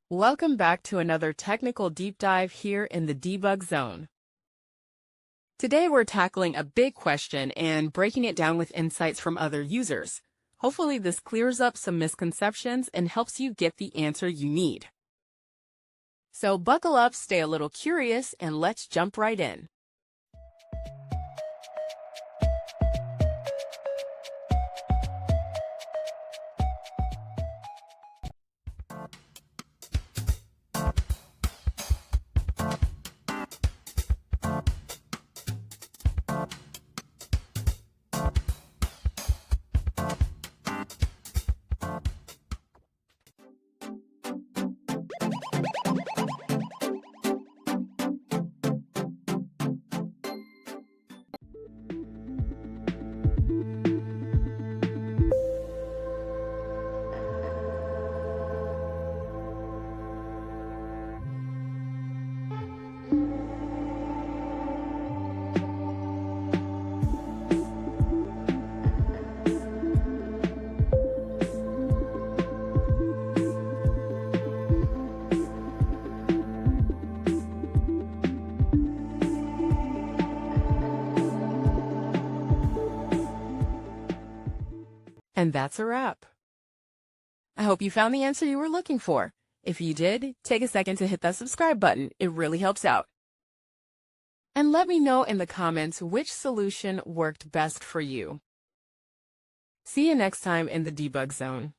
Welcome back to another technical deep dive here in the debug zone. Today we're tackling a big question and breaking it down with insights from other users. Hopefully this clears up some misconceptions and helps you get the answer you need. So buckle up, stay a little curious, and let's jump right in. And that's a wrap. I hope you found the answer you were looking for. If you did, take a second to hit that subscribe button. It really helps out. And let me know in the comments which solution worked best for you. See you next time in the debug zone.